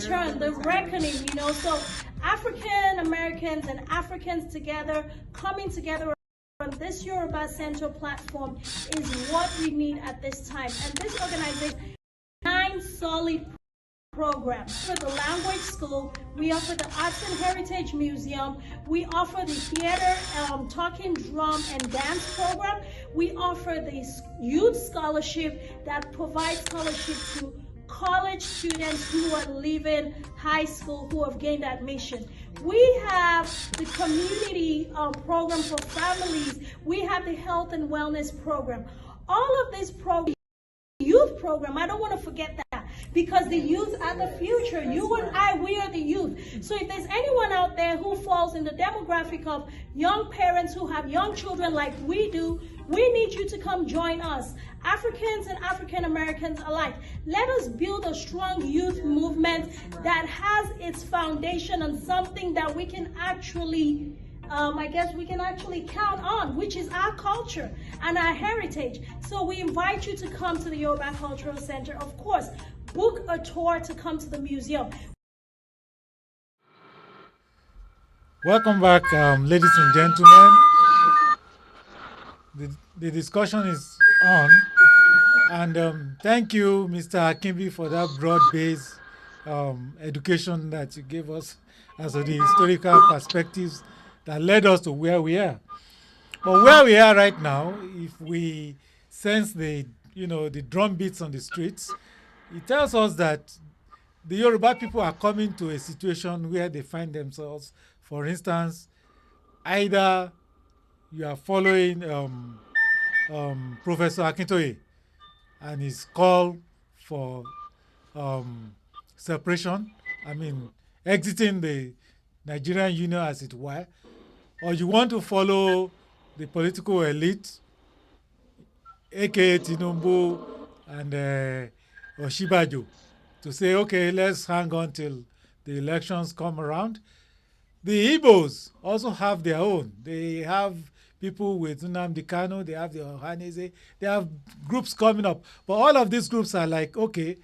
return, the reckoning, so African Americans and Africans together, coming together on this Yoruba Central platform is what we need at this time. And this organization, 9 solid programs. For the language school, we offer the Arts and Heritage Museum, we offer the theater, talking drum and dance program, we offer the youth scholarship that provides scholarship to college students who are leaving high school, who have gained admission. We have the community program for families. We have the health and wellness program. All of these programs, youth program, I don't want to forget that, because the youth are the future. You and I, we are the youth. So if there's anyone out there who falls in the demographic of young parents who have young children like we do, we need you to come join us, Africans and African Americans alike. Let us build a strong youth movement that has its foundation on something that we can actually count on, which is our culture and our heritage. So we invite you to come to the Yoruba Cultural Center. Of course, book a tour to come to the museum. Welcome back, ladies and gentlemen. The discussion is on, and thank you, Mr. Akimbi, for that broad-based education that you gave us as to the historical perspectives that led us to where we are. But where we are right now, if we sense the drum beats on the streets, it tells us that the Yoruba people are coming to a situation where they find themselves. For instance, either you are following Professor Akintoye and his call for separation, exiting the Nigerian Union, as it were, or you want to follow the political elite, aka Tinubu and Oshibajo, to say, okay, let's hang on till the elections come around. The Igbos also have their own. They have people with Nnamdi Kanu, they have the Ohanese, they have groups coming up. But all of these groups are like, okay,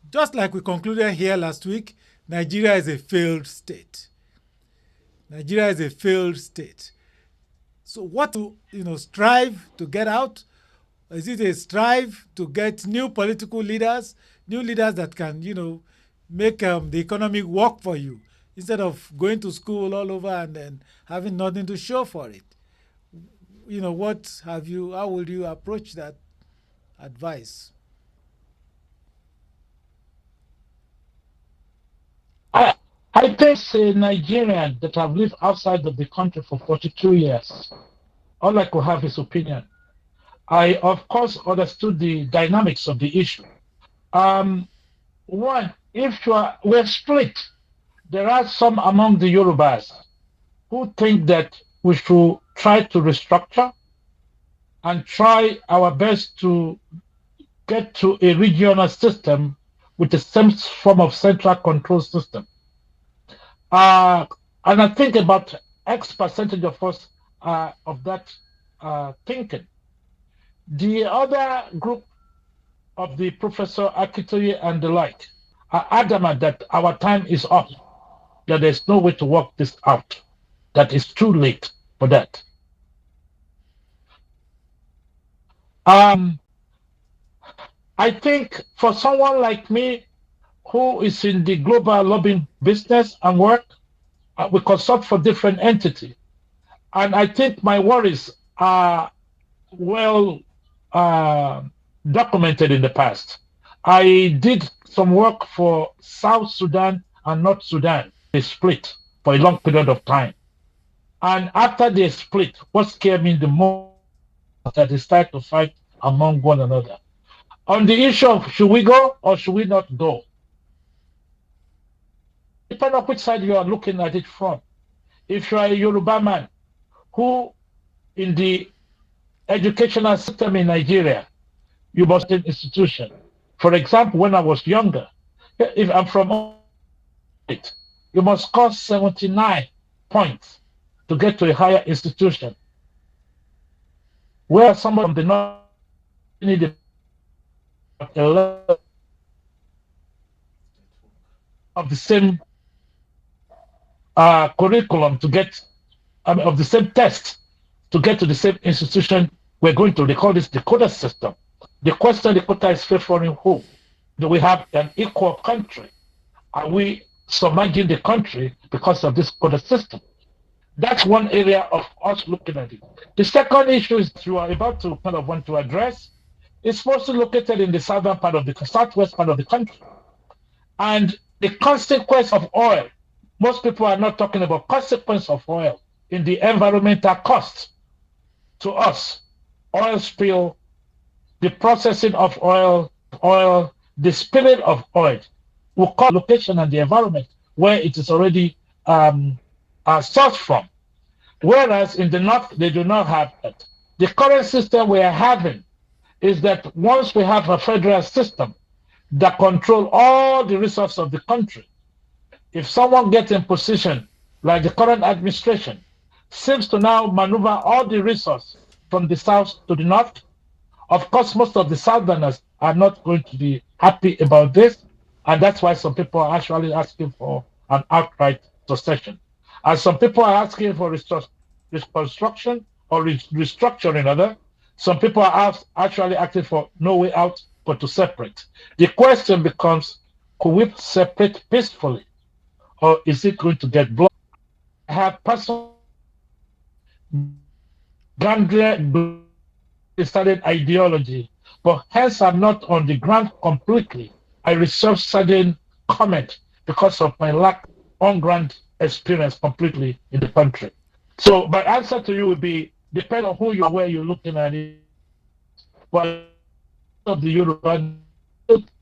just like we concluded here last week, Nigeria is a failed state. Nigeria is a failed state. So what to strive to get out? Is it a strive to get new political leaders, new leaders that can make the economy work for you, instead of going to school all over and then having nothing to show for it? How will you approach that advice? I think a Nigerian that have lived outside of the country for 42 years, all I could have his opinion. I, of course, understood the dynamics of the issue. One, if we're split, there are some among the Yorubas who think that we should try to restructure and try our best to get to a regional system with the same form of central control system. And I think about X percentage of us of that thinking. The other group of the Professor Akitoye and the like are adamant that our time is up, that there's no way to work this out, that it's too late for that. I think for someone like me who is in the global lobbying business and work, we consult for different entities. And I think my worries are well documented in the past. I did some work for South Sudan and North Sudan. They split for a long period of time. And after they split, what scared me the most was that they started to fight among one another. On the issue of should we go or should we not go? Depending on which side you are looking at it from. If you are a Yoruba man who in the educational system in Nigeria, you must have an institution. For example, when I was younger, if I'm from it, you must score 79 points to get to a higher institution. Where someone from the north need of the same curriculum to get, of the same test to get to the same institution we're going to. They call this the quota system. The question the quota is favoring who? Do we have an equal country? Are we submerging the country because of this quota system? That's one area of us looking at it. The second issue is you are about to kind of want to address. It's mostly located in the southern part of the southwest part of the country. And the consequence of oil, most people are not talking about consequence of oil in the environmental cost to us. Oil spill, the processing of oil, the spilling of oil will cause location and the environment where it is already sourced from. Whereas in the north, they do not have that. The current system we are having is that once we have a federal system that control all the resources of the country, if someone gets in position, like the current administration, seems to now maneuver all the resources from the south to the north, of course, most of the southerners are not going to be happy about this, and that's why some people are actually asking for an outright succession. And some people are asking for reconstruction or restructuring, rather. Some people are actually asking for no way out but to separate. The question becomes, could we separate peacefully, or is it going to get blocked? I have personally started ideology, but hence I'm not on the ground completely. I reserve certain comment because of my lack on ground experience completely in the country. So my answer to you would be depend on who you are, where you're looking at it. But of the European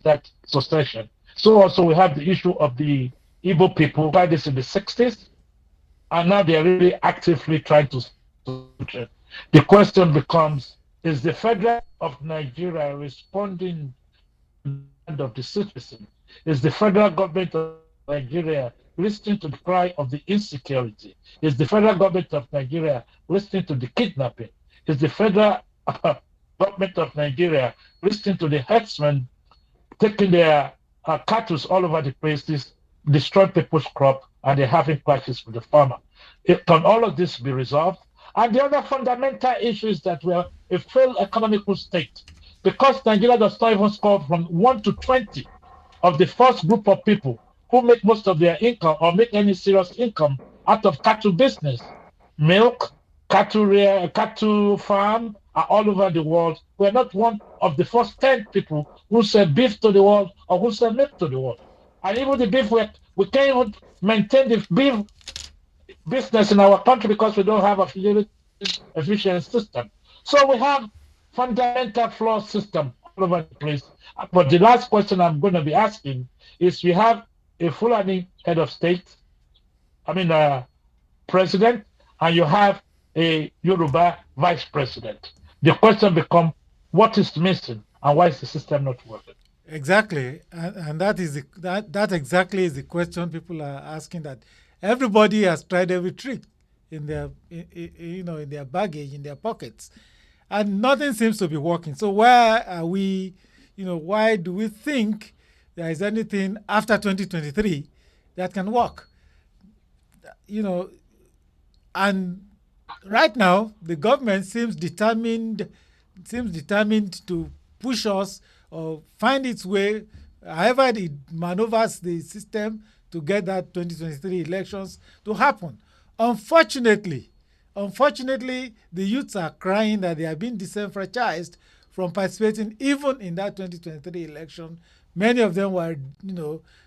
that succession. So also we have the issue of the Igbo people tried this in the 60s, and now they're really actively trying to. The question becomes: is the federal of Nigeria responding to the demand of the citizen? Is the federal government of Nigeria listening to the cry of the insecurity? Is the federal government of Nigeria listening to the kidnapping? Is the federal government of Nigeria listening to the herdsmen taking their cattle all over the places, destroying people's crop, and they're having clashes with the farmer? Can all of this be resolved? And the other fundamental issue is that we're a failed economical state because Nigeria does not even score from 1 to 20 of the first group of people who make most of their income or make any serious income out of cattle business. Milk, cattle farm are all over the world. We're not one of the first 10 people who sell beef to the world or who sell milk to the world. And even the beef, we can't even maintain the beef business in our country because we don't have a efficient system. So we have fundamental flawed system all over the place. But the last question I'm going to be asking is: we have a Fulani head of state, president, and you have a Yoruba vice president. The question becomes: what is missing, and why is the system not working? Exactly, and that is that exactly is the question people are asking. That everybody has tried every trick in their in their baggage, in their pockets, and nothing seems to be working. So why are we, why do we think there is anything after 2023 that can work? And right now the government seems determined to push us or find its way, however it maneuvers the system to get that 2023 elections to happen. Unfortunately, the youths are crying that they are being disenfranchised from participating even in that 2023 election. Many of them were,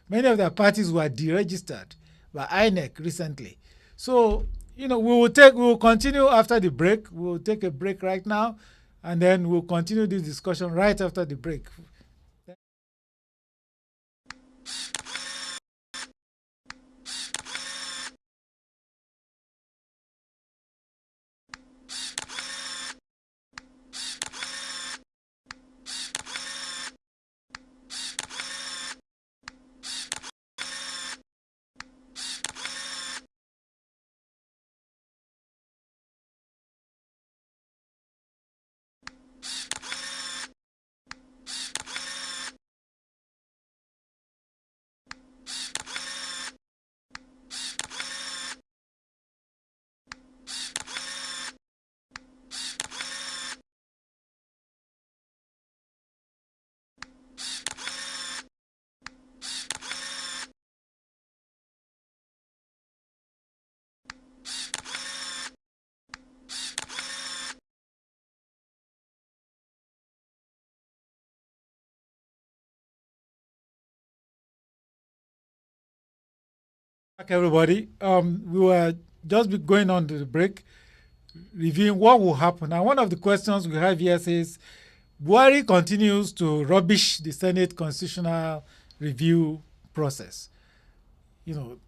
many of their parties were deregistered by INEC recently. So, we will continue after the break. We will take a break right now, and then we'll continue this discussion right after the break. Back, everybody. We were just going on to the break, reviewing what will happen. And one of the questions we have here says, Buhari continues to rubbish the Senate constitutional review process.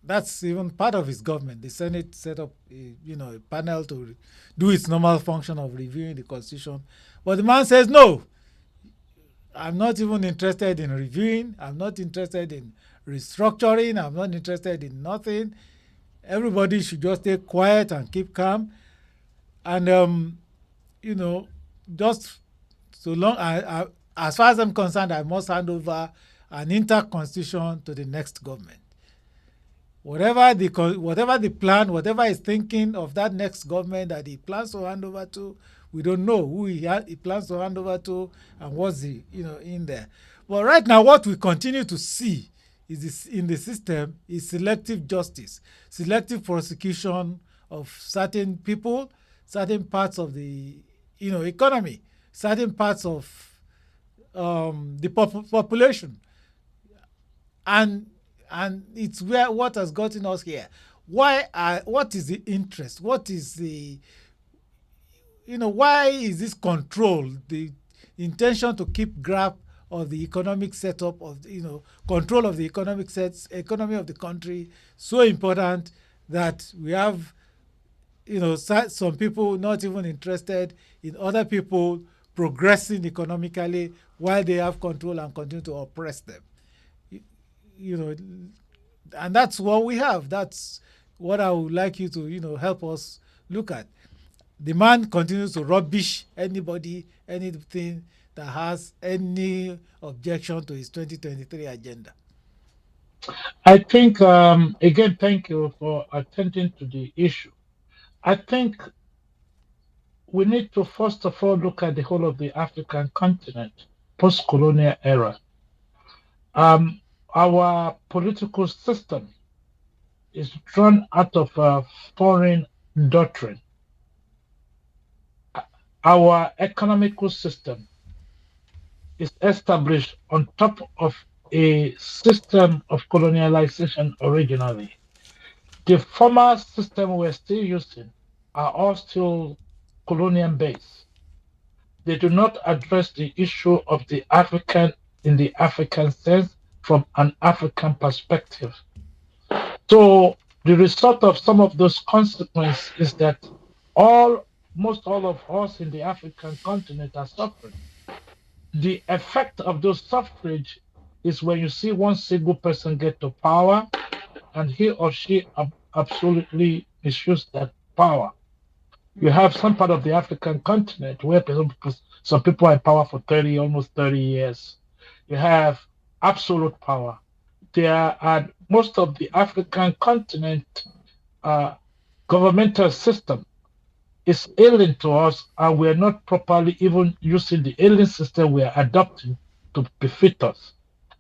That's even part of his government. The Senate set up a panel to do its normal function of reviewing the constitution. But the man says, no, I'm not even interested in reviewing. I'm not interested in restructuring. I'm not interested in nothing. Everybody should just stay quiet and keep calm. And, you know, just so long, as far as I'm concerned, I must hand over an intact constitution to the next government. Whatever the plan, whatever he's thinking of that next government that he plans to hand over to, we don't know who he plans to hand over to and what's in there. But right now, what we continue to see is this, in the system, is selective justice, selective prosecution of certain people, certain parts of the economy, certain parts of the population, and it's what has gotten us here. What is the interest? What is the why is this control, the intention to keep grab of the economic setup of control of the economy of the country so important that we have some people not even interested in other people progressing economically while they have control and continue to oppress them. And that's what we have. That's what I would like you to help us look at. The man continues to rubbish anything that has any objection to his 2023 agenda. I think, again, thank you for attending to the issue. I think we need to first of all look at the whole of the African continent, post-colonial era. Our political system is drawn out of a foreign doctrine. Our economical system is established on top of a system of colonialization originally. The former system we're still using are all still colonial based. They do not address the issue of the African in the African sense from an African perspective. So the result of some of those consequences is that most all of us in the African continent are suffering. The effect of those suffrage is when you see one single person get to power and he or she absolutely misuse that power. You have some part of the African continent where some people are in power for almost 30 years. You have absolute power. There are most of the African continent governmental system is alien to us, and we're not properly even using the alien system we are adopting to befit us.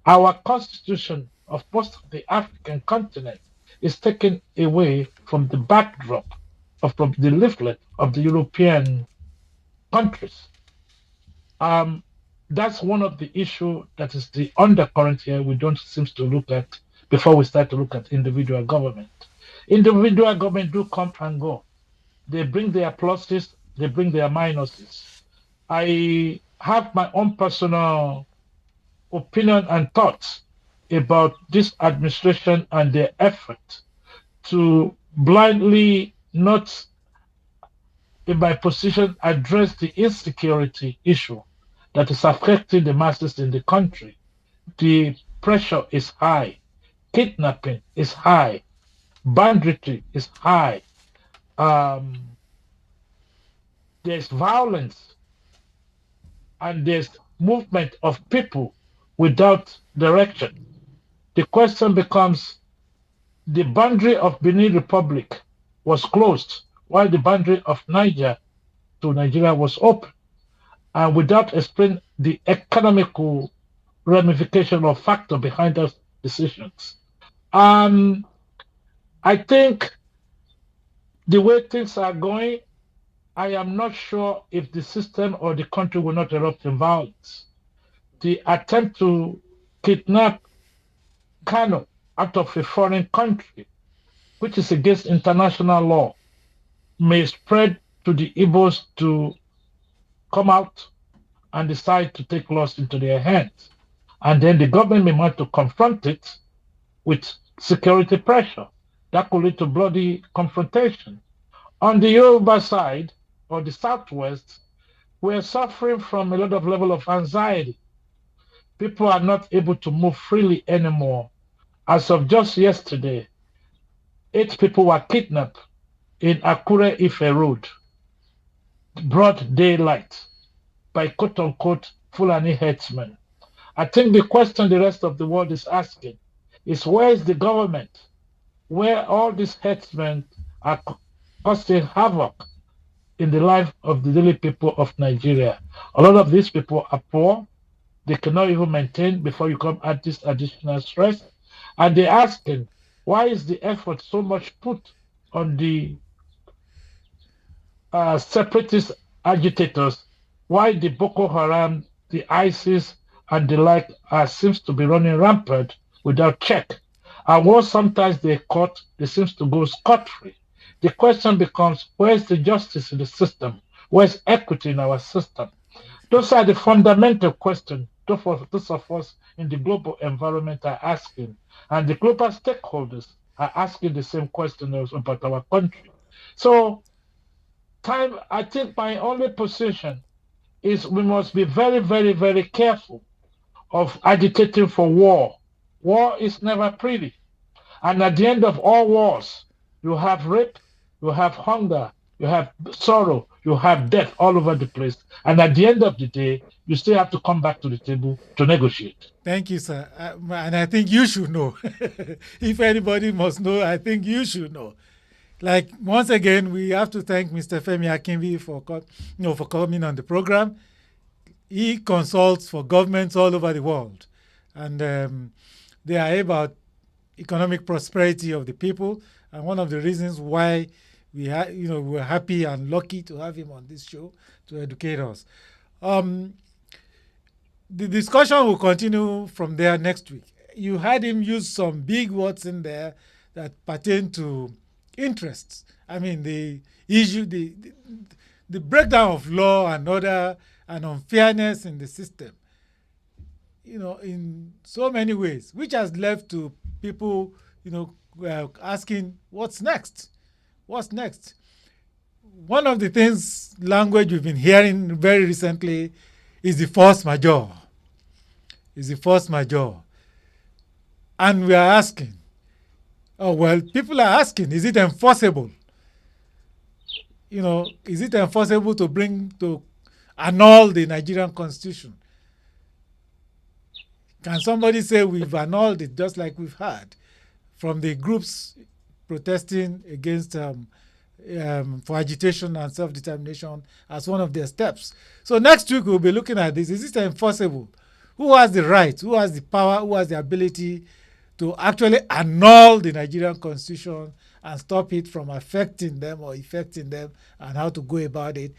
Our constitution of most of the African continent is taken away from the backdrop from the leaflet of the European countries. That's one of the issue that is the undercurrent here we don't seem to look at before we start to look at individual government. Individual government do come and go. They bring their pluses, they bring their minuses. I have my own personal opinion and thoughts about this administration and their effort to blindly not, in my position, address the insecurity issue that is affecting the masses in the country. The pressure is high, kidnapping is high, banditry is high. There's violence and there's movement of people without direction. The question becomes, the boundary of Benin Republic was closed while the boundary of Niger to Nigeria was open, and without explaining the economical ramification or factor behind those decisions. I think the way things are going, I am not sure if the system or the country will not erupt in violence. The attempt to kidnap Kano out of a foreign country which is against international law, may spread to the Igbos to come out and decide to take laws into their hands. And then the government may want to confront it with security pressure. That could lead to bloody confrontation. On the Yoruba side, or the Southwest, we're suffering from a lot of level of anxiety. People are not able to move freely anymore. As of just yesterday, 8 people were kidnapped in Akure Ife Road, broad daylight, by quote unquote Fulani headsmen. I think the question the rest of the world is asking is, where is the government? Where all these headsmen are causing havoc in the life of the daily people of Nigeria. A lot of these people are poor. They cannot even maintain before you come at this additional stress. And they're asking, why is the effort so much put on the separatist agitators? Why the Boko Haram, the ISIS, and the like seems to be running rampant without check? And once sometimes they're caught, they seems to go scot-free. The question becomes, where's the justice in the system? Where's equity in our system? Those are the fundamental questions those of us in the global environment are asking. And the global stakeholders are asking the same questions about our country. So, I think my only position is we must be very, very, very careful of agitating for war. War is never pretty. And at the end of all wars, you have rape, you have hunger, you have sorrow, you have death all over the place. And at the end of the day, you still have to come back to the table to negotiate. Thank you, sir. And I think you should know. If anybody must know, I think you should know. Like, once again, we have to thank Mr. Femi Akinbi for coming on the program. He consults for governments all over the world, and they are about economic prosperity of the people. And one of the reasons why we're happy and lucky to have him on this show to educate us. The discussion will continue from there next week. You had him use some big words in there that pertain to interests. I mean, the issue, the breakdown of law and order and unfairness in the system, in so many ways, which has led to people, asking, what's next? What's next? One of the things, language we've been hearing very recently is the force majeure. And we are asking, people are asking, is it enforceable? Is it enforceable to annul the Nigerian constitution? Can somebody say we've annulled it, just like we've had from the groups protesting against for agitation and self-determination as one of their steps? So next week we'll be looking at this. Is it enforceable? Who has the right? Who has the power? Who has the ability to actually annul the Nigerian constitution and stop it from affecting them or affecting them, and how to go about it?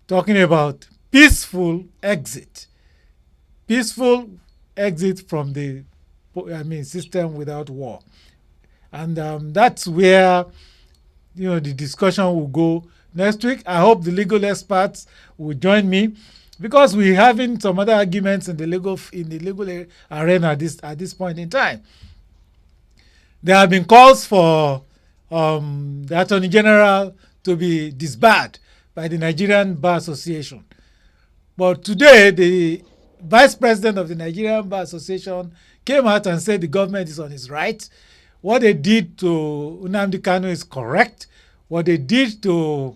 Talking about peaceful exit from the system without war. And that's where the discussion will go next week. I hope the legal experts will join me, because we're having some other arguments in the legal arena at this point in time. There have been calls for the Attorney General to be disbarred by the Nigerian Bar Association. But today, the Vice President of the Nigerian Bar Association came out and said the government is on its right. What they did to Nnamdi Kanu is correct. What they did to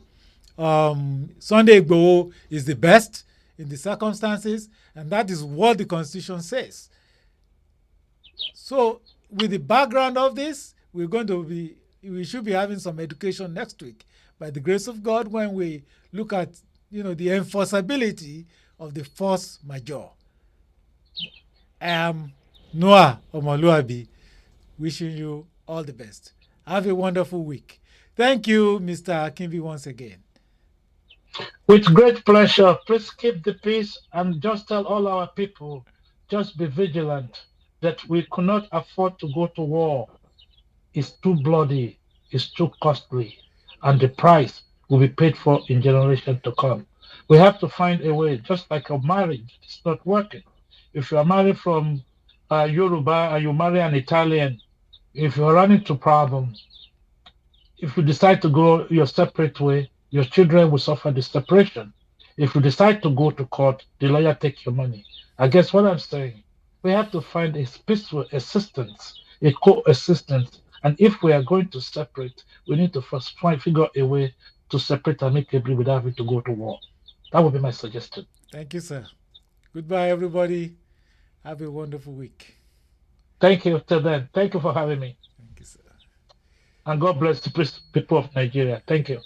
Sunday Igboho is the best in the circumstances, and that is what the Constitution says. So, with the background of this, we should be having some education next week, by the grace of God, when we look at the enforceability of the force majeure. I am Noah Omoluabi, wishing you all the best. Have a wonderful week. Thank you, Mr. Akinbi, once again. With great pleasure. Please keep the peace, and just tell all our people, just be vigilant, that we cannot afford to go to war is too bloody, it's too costly, and the price will be paid for in generations to come. We have to find a way, just like a marriage, it's not working. If you are married from Yoruba and you marry an Italian, if you run into problems, if you decide to go your separate way, your children will suffer the separation. If you decide to go to court, the lawyer take your money. I guess what I'm saying, we have to find a peaceful assistance, a coexistence. And if we are going to separate, we need to first try and figure a way to separate amicably without having to go to war. That would be my suggestion. Thank you, sir. Goodbye, everybody. Have a wonderful week. Thank you. Till then, thank you for having me. Thank you, sir. And God bless the people of Nigeria. Thank you.